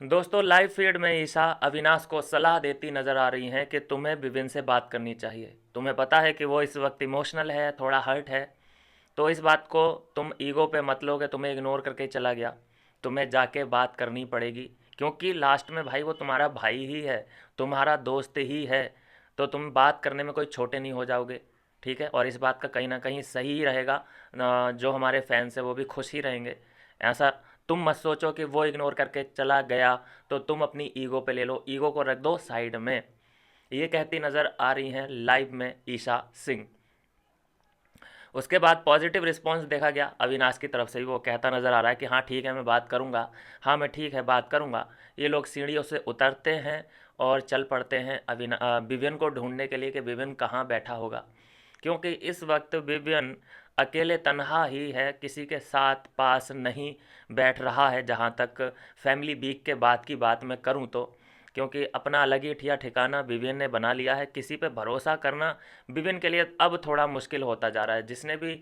दोस्तों, live feed में ईशा अविनाश को सलाह देती नजर आ रही हैं कि तुम्हें विपिन से बात करनी चाहिए। तुम्हें पता है कि वो इस वक्त इमोशनल है, थोड़ा हर्ट है। तो इस बात को तुम ईगो पे मत लो कि तुम्हें इग्नोर करके चला गया। तुम्हें जाके बात करनी पड़ेगी, क्योंकि लास्ट में भाई वो तुम्हारा भाई ही है, तुम्हारा दोस्त ही है। तो तुम बात करने में कोई छोटे नहीं हो जाओगे। ठीक है, और इस बात का कहीं ना कहीं सही ही रहेगा। जो हमारे फैंस हैं वो भी खुश ही रहेंगे। ऐसा तुम मत सोचो कि वो इग्नोर करके चला गया तो तुम अपनी ईगो पे ले लो, ईगो को रख दो साइड में। ये कहती नज़र आ रही हैं लाइव में ईशा सिंह। उसके बाद पॉजिटिव रिस्पांस देखा गया अविनाश की तरफ से भी। वो कहता नज़र आ रहा है कि हाँ ठीक है, मैं बात करूँगा, हाँ मैं ठीक है बात करूँगा। ये लोग सीढ़ियों से उतरते हैं और चल पड़ते हैं विवियन को ढूंढने के लिए कि विवियन कहाँ बैठा होगा। क्योंकि इस वक्त विवियन अकेले तन्हा ही है, किसी के साथ पास नहीं बैठ रहा है, जहाँ तक फैमिली वीक के बाद की बात मैं करूँ तो। क्योंकि अपना अलग ही ठिया ठिकाना विवियन ने बना लिया है। किसी पे भरोसा करना विवियन के लिए अब थोड़ा मुश्किल होता जा रहा है। जिसने भी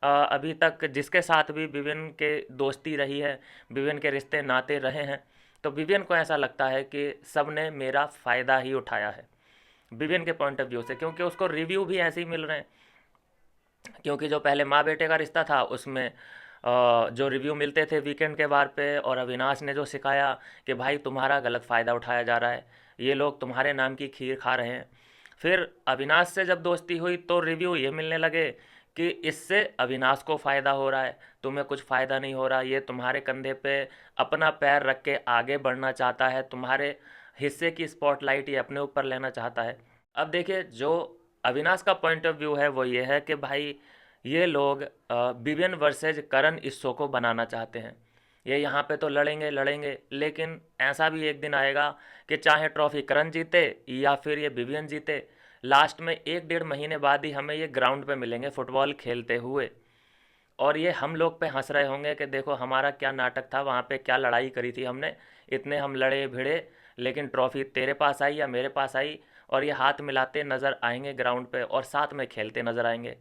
अभी तक जिसके साथ भी विवियन के दोस्ती रही है, विवियन के रिश्ते नाते रहे हैं, तो विवियन को ऐसा लगता है कि सब ने मेरा फ़ायदा ही उठाया है, विवियन के पॉइंट ऑफ व्यू से। क्योंकि उसको रिव्यू भी ऐसे ही मिल रहे हैं। क्योंकि जो पहले माँ बेटे का रिश्ता था उसमें जो रिव्यू मिलते थे वीकेंड के बार पे, और अविनाश ने जो सिखाया कि भाई तुम्हारा गलत फ़ायदा उठाया जा रहा है, ये लोग तुम्हारे नाम की खीर खा रहे हैं। फिर अविनाश से जब दोस्ती हुई तो रिव्यू ये मिलने लगे कि इससे अविनाश को फ़ायदा हो रहा है, तुम्हें कुछ फ़ायदा नहीं हो रहा, ये तुम्हारे कंधे पे अपना पैर रख के आगे बढ़ना चाहता है, तुम्हारे हिस्से की स्पॉटलाइट ये अपने ऊपर लेना चाहता है। अब देखिए, जो अविनाश का पॉइंट ऑफ व्यू है वो ये है कि भाई ये लोग विवियन वर्सेज करण इस शो को बनाना चाहते हैं। ये यहाँ पे तो लड़ेंगे लड़ेंगे, लेकिन ऐसा भी एक दिन आएगा कि चाहे ट्रॉफी करण जीते या फिर ये विवियन जीते, लास्ट में 1 डेढ़ महीने बाद ही हमें ये ग्राउंड पे मिलेंगे फुटबॉल खेलते हुए। और ये हम लोग पे हंस रहे होंगे कि देखो हमारा क्या नाटक था, वहाँ पे क्या लड़ाई करी थी हमने, इतने हम लड़े भिड़े, लेकिन ट्रॉफी तेरे पास आई या मेरे पास आई। और ये हाथ मिलाते नज़र आएंगे ग्राउंड पे और साथ में खेलते नज़र आएंगे।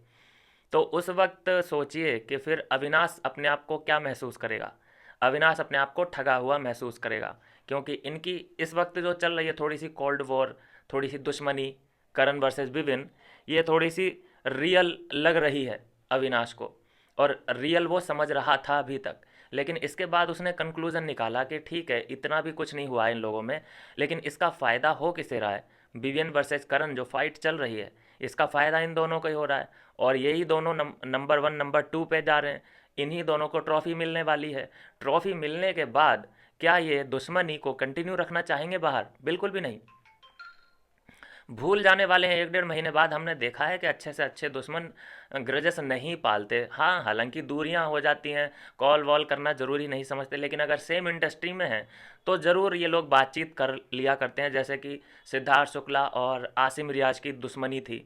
तो उस वक्त सोचिए कि फिर अविनाश अपने आप को क्या महसूस करेगा। अविनाश अपने आप को ठगा हुआ महसूस करेगा। क्योंकि इनकी इस वक्त जो चल रही है थोड़ी सी कोल्ड वॉर, थोड़ी सी दुश्मनी, करण वर्सेस विविन, ये थोड़ी सी रियल लग रही है अविनाश को। और रियल वो समझ रहा था अभी तक। लेकिन इसके बाद उसने कंक्लूज़न निकाला कि ठीक है, इतना भी कुछ नहीं हुआ इन लोगों में, लेकिन इसका फ़ायदा हो किसे रहा है। विवियन वर्सेस करण जो फाइट चल रही है, इसका फ़ायदा इन दोनों को ही हो रहा है। और यही दोनों नंबर 1 नंबर 2 पे जा रहे हैं। इन्हीं दोनों को ट्रॉफ़ी मिलने वाली है। ट्रॉफ़ी मिलने के बाद क्या ये दुश्मनी को कंटिन्यू रखना चाहेंगे बाहर? बिल्कुल भी नहीं। भूल जाने वाले हैं 1 डेढ़ महीने बाद। हमने देखा है कि अच्छे से अच्छे दुश्मन ग्रजेस नहीं पालते। हाँ, हालांकि दूरियां हो जाती हैं, कॉल वॉल करना ज़रूरी नहीं समझते, लेकिन अगर सेम इंडस्ट्री में हैं तो ज़रूर ये लोग बातचीत कर लिया करते हैं। जैसे कि सिद्धार्थ शुक्ला और आसिम रियाज की दुश्मनी थी,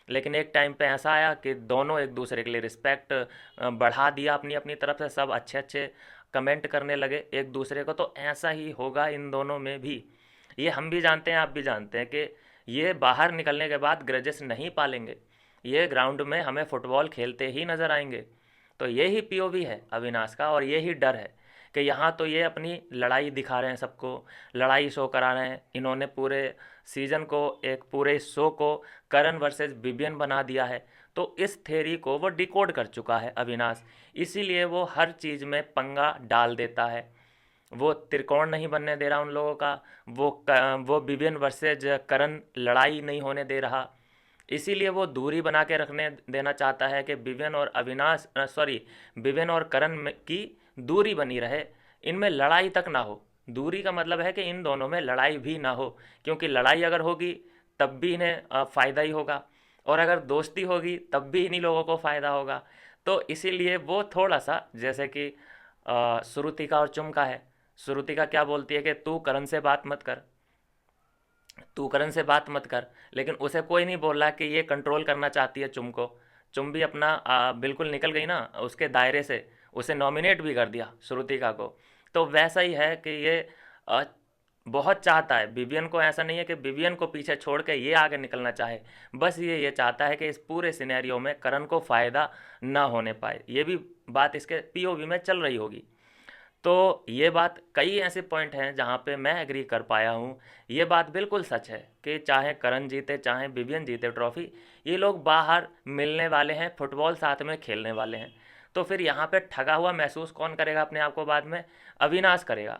लेकिन एक टाइम पे ऐसा आया कि दोनों एक दूसरे के लिए रिस्पेक्ट बढ़ा दिया अपनी अपनी तरफ से, सब अच्छे अच्छे कमेंट करने लगे एक दूसरे को। तो ऐसा ही होगा इन दोनों में भी। ये हम भी जानते हैं, आप भी जानते हैं कि ये बाहर निकलने के बाद ग्रजेस नहीं पालेंगे। ये ग्राउंड में हमें फुटबॉल खेलते ही नज़र आएंगे। तो यही पीओवी है अविनाश का, और यही डर है कि यहाँ तो ये अपनी लड़ाई दिखा रहे हैं सबको, लड़ाई शो करा रहे हैं। इन्होंने पूरे सीज़न को, एक पूरे शो को करण वर्सेस विवियन बना दिया है। तो इस थेरी को वो डिकोड कर चुका है अविनाश। इसीलिए वो हर चीज़ में पंगा डाल देता है। वो त्रिकोण नहीं बनने दे रहा उन लोगों का। वो विवियन वर्सेज करण लड़ाई नहीं होने दे रहा। इसीलिए वो दूरी बना के रखने देना चाहता है कि विवियन और अविनाश, सॉरी, विवियन और करण की दूरी बनी रहे, इनमें लड़ाई तक ना हो। दूरी का मतलब है कि इन दोनों में लड़ाई भी ना हो, क्योंकि लड़ाई अगर होगी तब भी इन्हें फ़ायदा ही होगा, और अगर दोस्ती होगी तब भी इन्हीं लोगों को फ़ायदा होगा। तो इसीलिए वो थोड़ा सा, जैसे कि श्रुतिका और चुमका है। श्रुतिका क्या बोलती है कि तू करण से बात मत कर, तू करण से बात मत कर, लेकिन उसे कोई नहीं बोल रहा कि ये कंट्रोल करना चाहती है चुम को। चुम भी अपना बिल्कुल निकल गई ना उसके दायरे से, उसे नॉमिनेट भी कर दिया श्रुतिका को। तो वैसा ही है कि ये आ, बहुत चाहता है विवियन को। ऐसा नहीं है कि विवियन को पीछे छोड़ के ये आगे निकलना चाहे, बस ये चाहता है कि इस पूरे सिनेरियो में करण को फ़ायदा ना होने पाए। ये भी बात इसके पीओवी में चल रही होगी। तो ये बात, कई ऐसे पॉइंट हैं जहाँ पे मैं एग्री कर पाया हूँ। ये बात बिल्कुल सच है कि चाहे करण जीते चाहे विवियन जीते ट्रॉफी, ये लोग बाहर मिलने वाले हैं, फुटबॉल साथ में खेलने वाले हैं। तो फिर यहाँ पे ठगा हुआ महसूस कौन करेगा अपने आप को बाद में? अविनाश करेगा।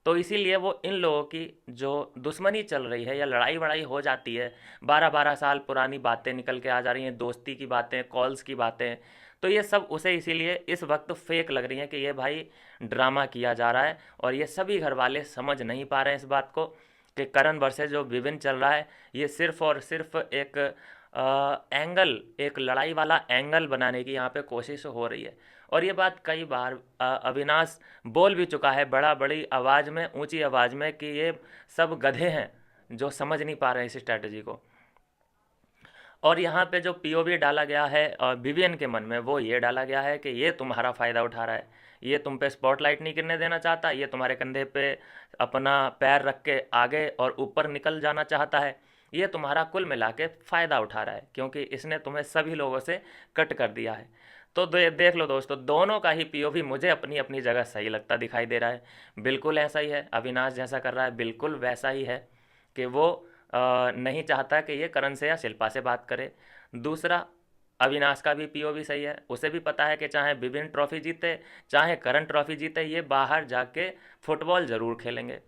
तो इसीलिए वो इन लोगों की जो दुश्मनी चल रही है या लड़ाई वड़ाई हो जाती है, 12-12 साल पुरानी बातें निकल के आ जा रही हैं, दोस्ती की बातें, कॉल्स की बातें, तो ये सब उसे इसीलिए इस वक्त फेक लग रही हैं कि ये भाई ड्रामा किया जा रहा है। और ये सभी घर वाले समझ नहीं पा रहे हैं इस बात को कि करण वर्सेस जो विभिन्न चल रहा है, ये सिर्फ और सिर्फ एक एंगल, एक लड़ाई वाला एंगल बनाने की यहाँ पे कोशिश हो रही है। और ये बात कई बार अविनाश बोल भी चुका है बड़ा बड़ी आवाज़ में, ऊंची आवाज़ में, कि ये सब गधे हैं जो समझ नहीं पा रहे हैं इस स्ट्रैटेजी को। और यहाँ पे जो पीओवी डाला गया है विवियन के मन में, वो ये डाला गया है कि ये तुम्हारा फ़ायदा उठा रहा है, ये तुम पे स्पॉटलाइट नहीं गिरने देना चाहता, ये तुम्हारे कंधे पे अपना पैर रख के आगे और ऊपर निकल जाना चाहता है, ये तुम्हारा कुल मिला के फ़ायदा उठा रहा है क्योंकि इसने तुम्हें सभी लोगों से कट कर दिया है। तो देख लो दोस्तों, दोनों का ही पीओवी मुझे अपनी अपनी जगह सही लगता दिखाई दे रहा है। बिल्कुल ऐसा ही है, अविनाश जैसा कर रहा है बिल्कुल वैसा ही है कि वो नहीं चाहता कि ये करण से या शिल्पा से बात करे। दूसरा, अविनाश का भी पीओवी सही है, उसे भी पता है कि चाहे विभिन्न ट्रॉफी जीते चाहे करण ट्रॉफी जीते, ये बाहर जाके फुटबॉल ज़रूर खेलेंगे।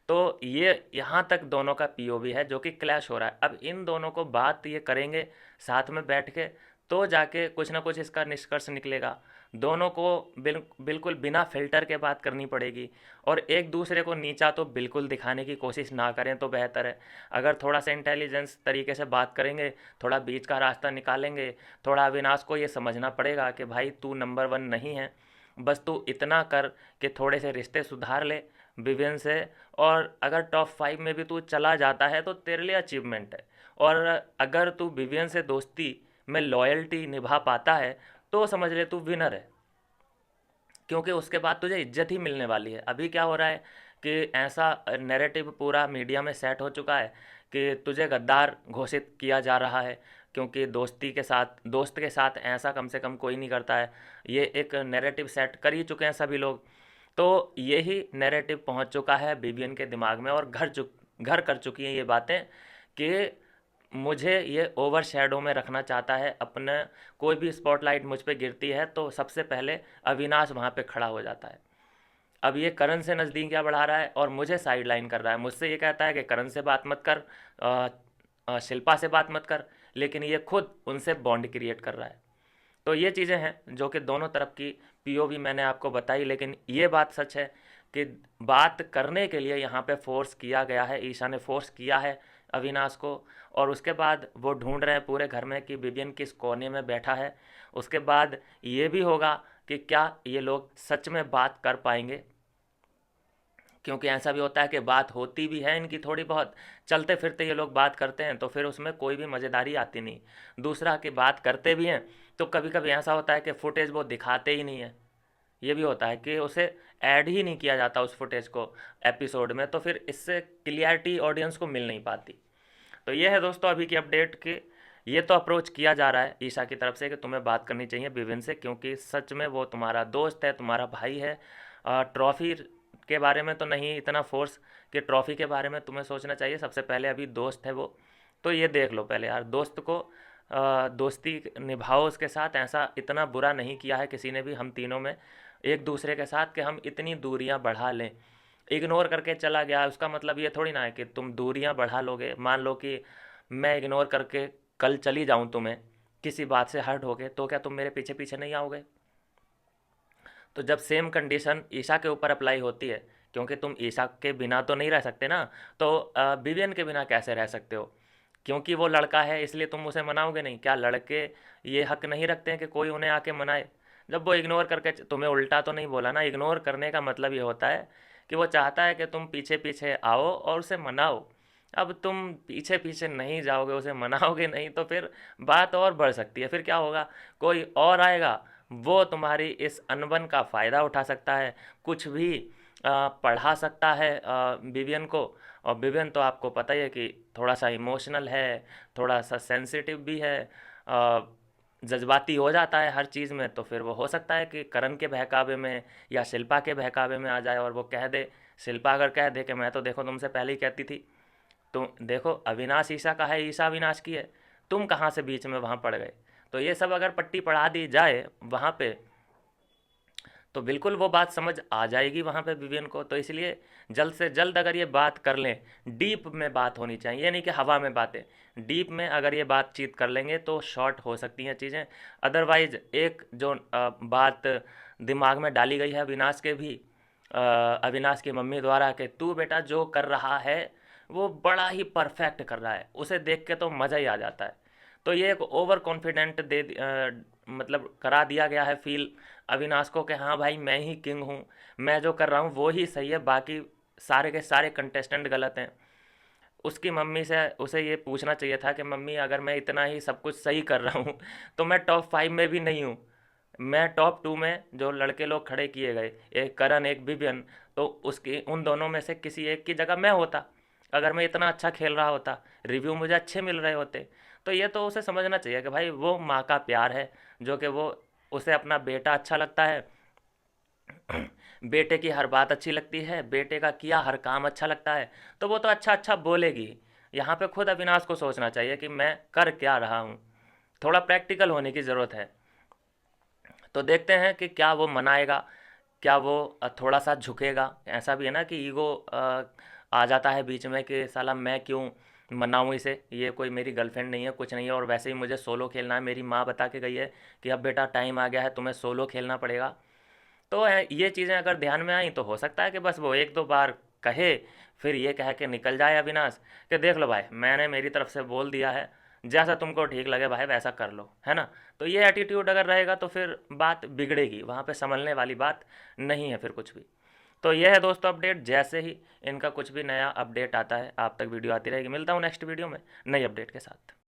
तो ये यहाँ तक दोनों का पीओवी है जो कि क्लैश हो रहा है। अब इन दोनों को बात ये करेंगे साथ में बैठ के, तो जाके कुछ ना कुछ इसका निष्कर्ष निकलेगा। दोनों को बिल्कुल बिना फ़िल्टर के बात करनी पड़ेगी और एक दूसरे को नीचा तो बिल्कुल दिखाने की कोशिश ना करें तो बेहतर है। अगर थोड़ा सा इंटेलिजेंस तरीके से बात करेंगे, थोड़ा बीच का रास्ता निकालेंगे, थोड़ा अविनाश को ये समझना पड़ेगा कि भाई तू नंबर 1 नहीं है, बस तू इतना कर कि थोड़े से रिश्ते सुधार ले विवियन से, और अगर टॉप 5 में भी तू चला जाता है तो तेरे लिए अचीवमेंट है। और अगर तू विवियन से दोस्ती में लॉयल्टी निभा पाता है तो समझ ले तू विनर है, क्योंकि उसके बाद तुझे इज्जत ही मिलने वाली है। अभी क्या हो रहा है कि ऐसा नैरेटिव पूरा मीडिया में सेट हो चुका है कि तुझे गद्दार घोषित किया जा रहा है, क्योंकि दोस्त के साथ ऐसा कम से कम कोई नहीं करता है। ये एक नैरेटिव सेट कर ही चुके हैं सभी लोग। तो यही नैरेटिव पहुंच चुका है बीबीएन के दिमाग में और घर कर चुकी हैं ये बातें कि मुझे ये ओवर शैडो में रखना चाहता है अपने। कोई भी स्पॉटलाइट मुझ पे गिरती है तो सबसे पहले अविनाश वहाँ पे खड़ा हो जाता है। अब ये करण से नज़दीकियाँ बढ़ा रहा है और मुझे साइड लाइन कर रहा है, मुझसे ये कहता है कि करण से बात मत कर, शिल्पा से बात मत कर, लेकिन ये खुद उनसे बॉन्ड क्रिएट कर रहा है। तो ये चीज़ें हैं जो कि दोनों तरफ की पीओवी मैंने आपको बताई, लेकिन ये बात सच है कि बात करने के लिए यहाँ पे फोर्स किया गया है, ईशा ने फोर्स किया है अविनाश को। और उसके बाद वो ढूंढ रहे हैं पूरे घर में कि विवियन किस कोने में बैठा है। उसके बाद ये भी होगा कि क्या ये लोग सच में बात कर पाएंगे, क्योंकि ऐसा भी होता है कि बात होती भी है इनकी थोड़ी बहुत, चलते फिरते ये लोग बात करते हैं तो फिर उसमें कोई भी मज़ेदारी आती नहीं। दूसरा कि बात करते भी हैं तो कभी कभी ऐसा होता है कि फुटेज वो दिखाते ही नहीं है। ये भी होता है कि उसे ऐड ही नहीं किया जाता उस फुटेज को एपिसोड में, तो फिर इससे क्लियरिटी ऑडियंस को मिल नहीं पाती। तो ये है दोस्तों अभी की अपडेट कि ये तो अप्रोच किया जा रहा है ईशा की तरफ से कि तुम्हें बात करनी चाहिए विविन से, क्योंकि सच में वो तुम्हारा दोस्त है, तुम्हारा भाई है। ट्रॉफ़ी के बारे में तो नहीं इतना फोर्स, कि ट्रॉफ़ी के बारे में तुम्हें सोचना चाहिए सबसे पहले, अभी दोस्त है वो। तो ये देख लो पहले यार, दोस्त को दोस्ती निभाओ उसके साथ। ऐसा इतना बुरा नहीं किया है किसी ने भी हम तीनों में एक दूसरे के साथ कि हम इतनी दूरियां बढ़ा लें। इग्नोर करके चला गया उसका मतलब ये थोड़ी ना है कि तुम दूरियां बढ़ा लोगे। मान लो कि मैं इग्नोर करके कल चली जाऊं तुम्हें किसी बात से हर्ट होके, तो क्या तुम मेरे पीछे पीछे नहीं आओगे? तो जब सेम कंडीशन ईशा के ऊपर अप्लाई होती है, क्योंकि तुम ईशा के बिना तो नहीं रह सकते ना, तो विवियन के बिना कैसे रह सकते हो? क्योंकि वो लड़का है इसलिए तुम उसे मनाओगे नहीं? क्या लड़के ये हक नहीं रखते हैं कि कोई उन्हें आके मनाए? जब वो इग्नोर करके तुम्हें उल्टा तो नहीं बोला ना, इग्नोर करने का मतलब ये होता है कि वो चाहता है कि तुम पीछे पीछे आओ और उसे मनाओ। अब तुम पीछे पीछे नहीं जाओगे, उसे मनाओगे नहीं, तो फिर बात और बढ़ सकती है। फिर क्या होगा, कोई और आएगा, वो तुम्हारी इस अनबन का फ़ायदा उठा सकता है, कुछ भी पढ़ा सकता है विवियन को। और विवियन तो आपको पता ही है कि थोड़ा सा इमोशनल है, थोड़ा सा सेंसिटिव भी है। जज्बाती हो जाता है हर चीज़ में, तो फिर वो हो सकता है कि करण के बहकावे में या शिल्पा के बहकावे में आ जाए और वो कह दे। शिल्पा अगर कह दे कि मैं तो देखो तुमसे पहले ही कहती थी, तो देखो अविनाश ईशा का है, ईशा अविनाश की है, तुम कहाँ से बीच में वहाँ पड़ गए। तो ये सब अगर पट्टी पढ़ा दी जाए वहाँ पे, तो बिल्कुल वो बात समझ आ जाएगी वहाँ पे विवियन को। तो इसलिए जल्द से जल्द अगर ये बात कर लें, डीप में बात होनी चाहिए, ये नहीं कि हवा में बातें, डीप में अगर ये बातचीत कर लेंगे तो शॉर्ट हो सकती हैं चीज़ें। अदरवाइज एक जो बात दिमाग में डाली गई है अविनाश के भी, अविनाश की मम्मी द्वारा, कि तू बेटा जो कर रहा है वो बड़ा ही परफेक्ट कर रहा है, उसे देख के तो मज़ा ही आ जाता है। तो ये एक ओवर कॉन्फिडेंट मतलब करा दिया गया है फील अविनाश को कि हाँ भाई मैं ही किंग हूँ, मैं जो कर रहा हूँ वो ही सही है, बाकी सारे के सारे कंटेस्टेंट गलत हैं। उसकी मम्मी से उसे ये पूछना चाहिए था कि मम्मी अगर मैं इतना ही सब कुछ सही कर रहा हूँ तो मैं टॉप 5 में भी नहीं हूँ, मैं टॉप 2 में जो लड़के लोग खड़े किए गए, एक करण एक विवियन, तो उसकी उन दोनों में से किसी एक की जगह मैं होता, अगर मैं इतना अच्छा खेल रहा होता, रिव्यू मुझे अच्छे मिल रहे होते। तो ये तो उसे समझना चाहिए कि भाई वो माँ का प्यार है, जो कि वो, उसे अपना बेटा अच्छा लगता है, बेटे की हर बात अच्छी लगती है, बेटे का किया हर काम अच्छा लगता है, तो वो तो अच्छा अच्छा बोलेगी। यहाँ पे खुद अविनाश को सोचना चाहिए कि मैं कर क्या रहा हूँ, थोड़ा प्रैक्टिकल होने की ज़रूरत है। तो देखते हैं कि क्या वो मनाएगा, क्या वो थोड़ा सा झुकेगा। ऐसा भी है ना कि ईगो आ जाता है बीच में कि साला मैं क्यों मनाऊँ इसे, ये कोई मेरी गर्लफ्रेंड नहीं है, कुछ नहीं है, और वैसे ही मुझे सोलो खेलना है, मेरी माँ बता के गई है कि अब बेटा टाइम आ गया है तुम्हें सोलो खेलना पड़ेगा। तो ये चीज़ें अगर ध्यान में आई तो हो सकता है कि बस वो एक दो बार कहे, फिर ये कह के निकल जाए अविनाश कि देख लो भाई मैंने मेरी तरफ से बोल दिया है, जैसा तुमको ठीक लगे भाई वैसा कर लो, है ना। तो ये एटीट्यूड अगर रहेगा तो फिर बात बिगड़ेगी, वहाँ पे संभलने वाली बात नहीं है फिर कुछ भी। तो ये है दोस्तों अपडेट, जैसे ही इनका कुछ भी नया अपडेट आता है आप तक वीडियो आती रहेगी। मिलता हूँ नेक्स्ट वीडियो में नई अपडेट के साथ।